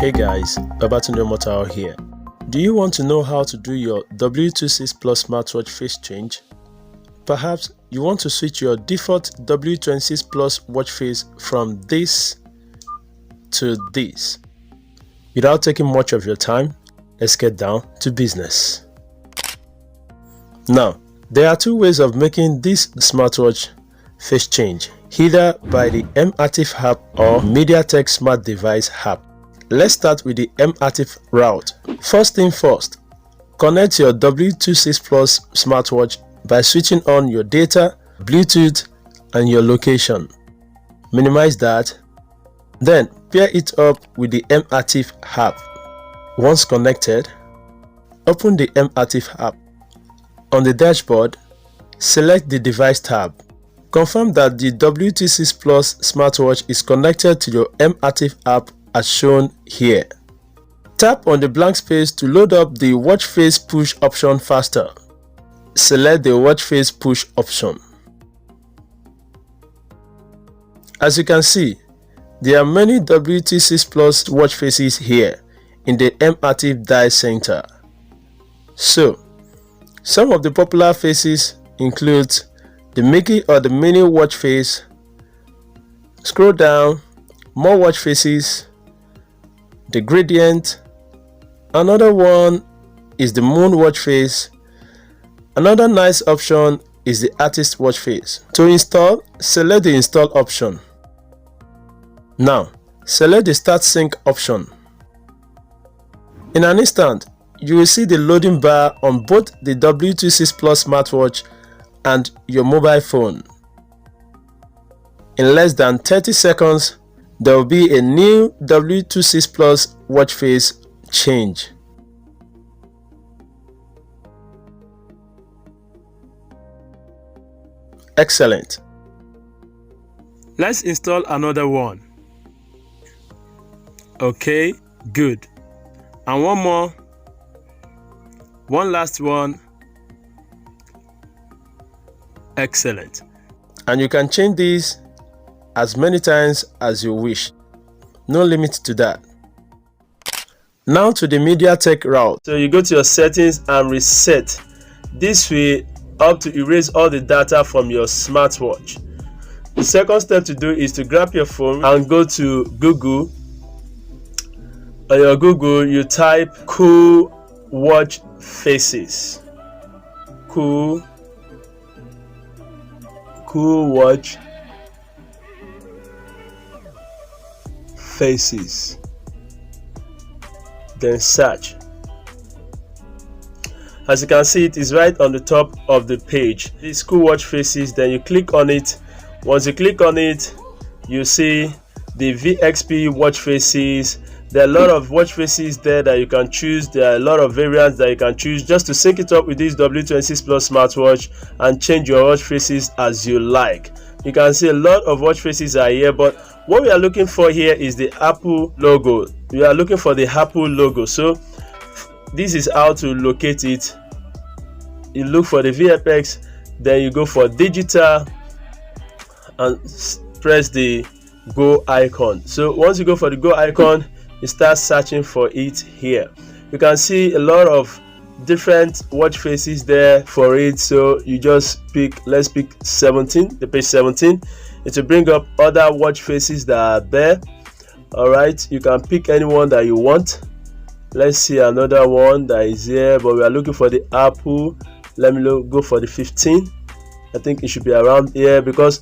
Hey guys, babsomotden here. Do you want to know how to do your W26 Plus smartwatch face change? Perhaps you want to switch your default W26 Plus watch face from this to this. Without taking much of your time, let's get down to business. Now, there are two ways of making this smartwatch face change, either by the MediaTek app or MediaTek SmartDevice app. Let's start with the MediaTek route. First thing first, connect your W26 Plus smartwatch by switching on your data, Bluetooth, and your location. Minimize that. Then pair it up with the MediaTek app. Once connected, open the MediaTek app. On the dashboard, select the device tab. Confirm that the W26 Plus smartwatch is connected to your MediaTek app as shown here. Tap on the blank space to load up the watch face push option faster. Select the watch face push option. As you can see, there are many W26 Plus watch faces here in the MediaTek dial center. So, some of the popular faces include the Mickey or the Mini watch face. Scroll down, more watch faces, the Gradient. Another one is the Moon watch face. Another nice option is the Artist watch face. To install, select the Install option. Now, select the Start Sync option. In an instant, you will see the loading bar on both the W26 Plus smartwatch and your mobile phone. In less than 30 seconds, there will be a new W26 Plus watch face change. Excellent. Let's install another one. Okay, good. And one more. One last one. Excellent. And you can change these as many times as you wish. No limit to that. Now to the MediaTek route. So you go to your settings and reset. This will help to erase all the data from your smartwatch. The second step to do is to grab your phone and go to Google. On your Google, you type kyrwatchfaces. Kyrwatchfaces. Then search. As you can see, it is right on the top of the page. This kyrwatchfaces, then you click on it. Once you click on it, you see the VXP watch faces. There are a lot of watch faces there that you can choose. There are a lot of variants that you can choose just to sync it up with this W26 Plus smartwatch and change your watch faces as you like. You can see a lot of watch faces are here, but what we are looking for here is the Apple logo. We are looking for the Apple logo. So this is how to locate it. You look for the VFX, then you go for digital and press the go icon. So once you go for the go icon, you start searching for it here. You can see a lot of different watch faces there for it. So you just pick, let's pick 17, the page 17. It will bring up other watch faces that are there. All right, you can pick any one that you want. Let's see another one that is here, but we are looking for the Apple. Let me go for the 15. I think it should be around here, because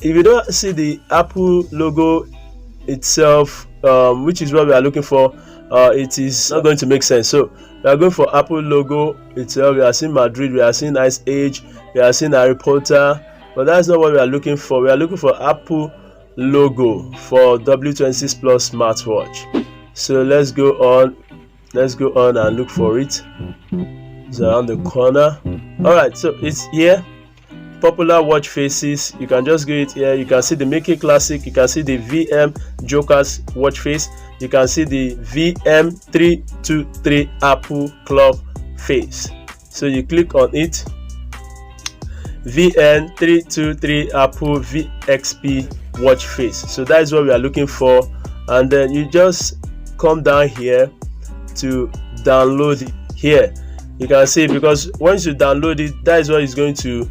if you don't see the Apple logo itself, which is what we are looking for, it is not going to make sense. So we are going for Apple logo itself. We are seeing Madrid, we are seeing Ice Age, we are seeing Harry Potter, but that's not what we are looking for. We are looking for Apple logo for W26 Plus smartwatch. So let's go on and look for it. It's around the corner. All right, so it's here. Popular watch faces, you can just get it here. You can see the Mickey Classic, you can see the VM Joker's watch face, you can see the VM323 Apple Club face. So you click on it, VN323 Apple VXP watch face. So that is what we are looking for, and then you just come down here to download it. Here you can see, because once you download it, that is what is going to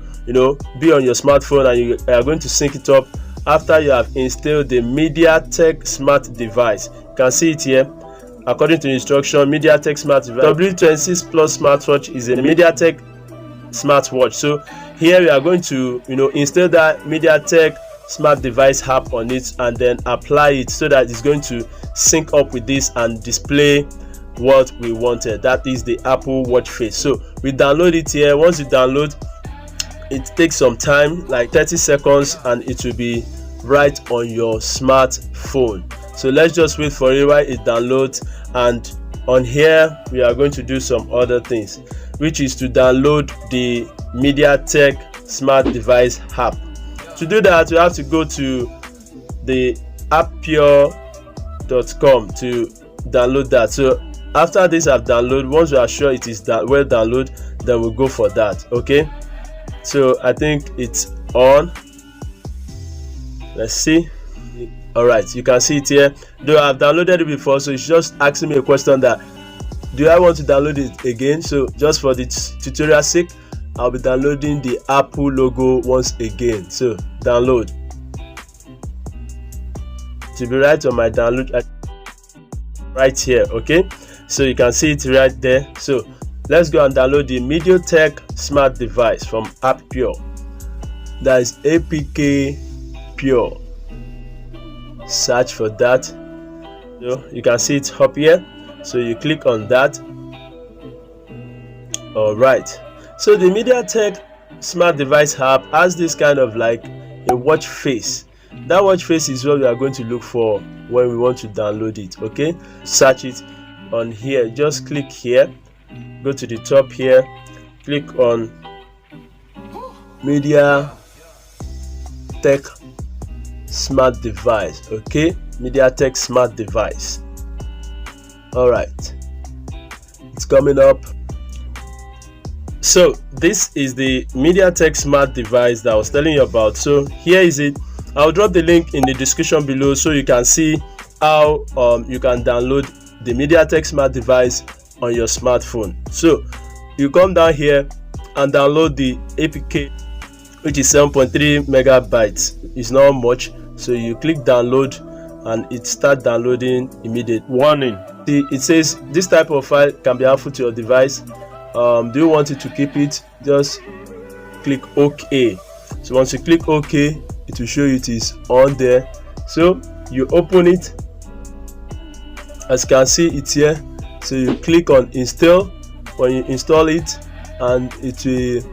be on your smartphone, and you are going to sync it up after you have installed the MediaTek SmartDevice. You can see it here. According to the instruction, MediaTek SmartDevice W26 Plus smartwatch is a MediaTek smartwatch. So here we are going to install that MediaTek SmartDevice app on it, and then apply it so that it's going to sync up with this and display what we wanted. That is the Apple Watch face. So we download it here. Once you download, it takes some time, like 30 seconds, and it will be right on your smartphone. So let's just wait for it while it downloads. And on here we are going to do some other things, which is to download the MediaTek SmartDevice app. To do that, you have to go to the APKPure.com to download that. So after this I've downloaded, once we are sure it is well downloaded, then we'll go for that. Okay, so I think it's on. Let's see. All right, you can see it here. Though I've downloaded it before, so it's just asking me a question that, do I want to download it again? So just for the tutorial sake, I'll be downloading the Apple logo once again. So download. To be right on my download right here. Okay, so you can see it right there. So let's go and download the MediaTek SmartDevice from APKPure. That is APKPure. Search for that. You can see it up here, so you click on that. All right, so the MediaTek SmartDevice app has this kind of like a watch face. That watch face is what we are going to look for when we want to download it. Okay, search it on here. Just click here, go to the top here, click on MediaTek SmartDevice. Okay, MediaTek SmartDevice. All right, it's coming up. So this is the MediaTek SmartDevice that I was telling you about. So here is it. I'll drop the link in the description below so you can see how you can download the MediaTek SmartDevice on your smartphone. So you come down here and download the APK, which is 7.3 megabytes. It's not much, so you click download and it starts downloading immediate. Warning, it says this type of file can be harmful to your device. Do you want it to keep it? Just click OK. So once you click OK, it will show you it is on there. So you open it, as you can see it's here. So you click on install. When you install it, and it will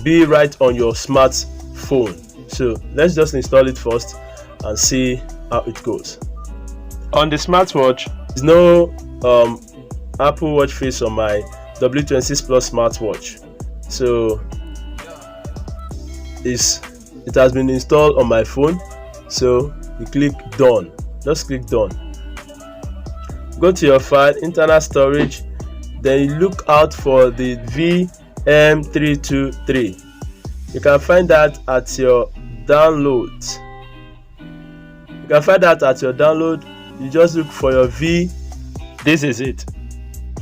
be right on your smartphone. So let's just install it first and see how it goes. On the smartwatch, there's no Apple Watch face on my W26 Plus smartwatch. So it has been installed on my phone. So you click done. Just click done. Go to your file, internal storage, then you look out for the VM323. You can find that at your download. You just look for your this is it,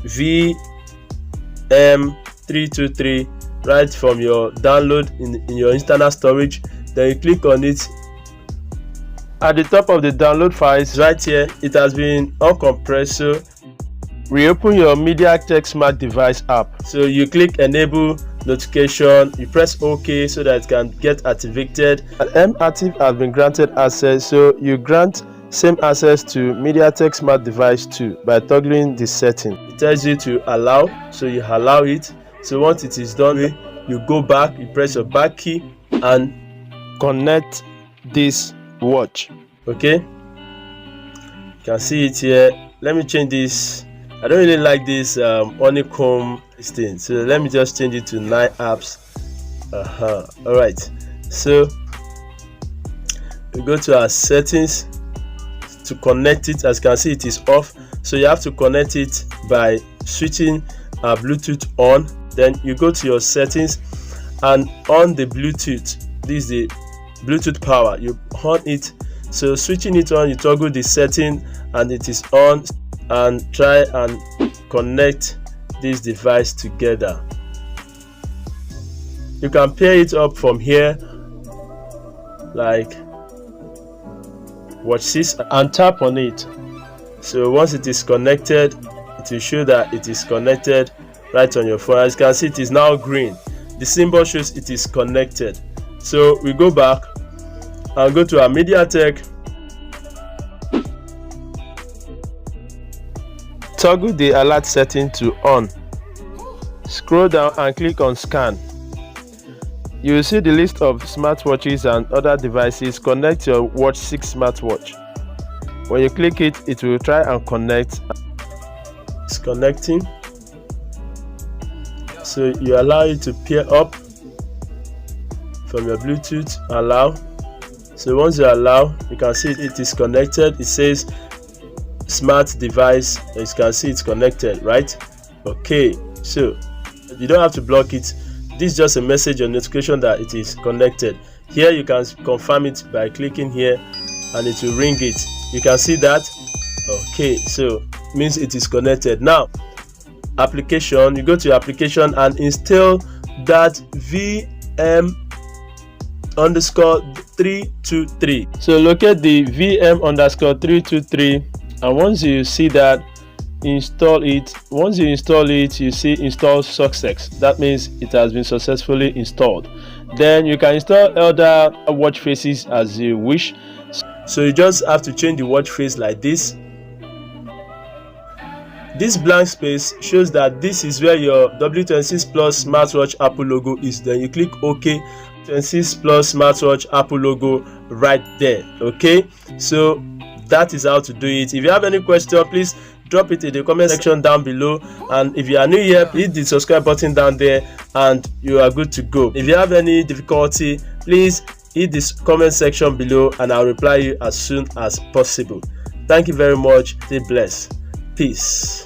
VM323, right from your download in your internal storage. Then you click on it. At the top of the download files right here, it has been uncompressed. So reopen your MediaTek SmartDevice app. So you click enable notification, you press OK so that it can get activated. And mActive has been granted access, so you grant same access to MediaTek SmartDevice too by toggling the setting. It tells you to allow, so you allow it. So once it is done, you go back, you press your back key and connect this watch. Okay, you can see it here. Let me change this. I don't really like this honeycomb thing, so let me just change it to 9 apps. All right, so we go to our settings to connect it. As you can see, it is off, so you have to connect it by switching Bluetooth on. Then you go to your settings and on the Bluetooth, this is the Bluetooth power, you on it. So switching it on, you toggle the setting and it is on. and try and connect this device together. You can pair it up from here, like watch this, and tap on it. So once it is connected, it will show that it is connected right on your phone. As you can see, it is now green. The symbol shows it is connected. So we go back and go to our MediaTek. Toggle the alert setting to on. Scroll down and click on scan. You will see the list of smartwatches and other devices. Connect your Watch 6 smartwatch. When you click it, it will try and connect. It's connecting. So you allow it to pair up from your Bluetooth. Allow. So once you allow, you can see it is connected. It says SmartDevice. As you can see, it's connected, right? Okay, so you don't have to block it. This is just a message or notification that it is connected. Here you can confirm it by clicking here and it will ring it. You can see that. Okay, so means it is connected. Now application, you go to your application and install that VM_323. so locate the VM_323, and once you see that, install it. Once you install it, you see install success. That means it has been successfully installed. Then you can install other watch faces as you wish. So you just have to change the watch face like this. This blank space shows that this is where your W26 Plus smartwatch Apple logo is. Then you click OK. 26 Plus smartwatch Apple logo right there. Okay, so that is how to do it. If you have any question, please drop it in the comment section down below, and if you are new here, hit the subscribe button down there and you are good to go. If you have any difficulty, please hit this comment section below and I'll reply you as soon as possible. Thank you very much. Stay blessed. Peace.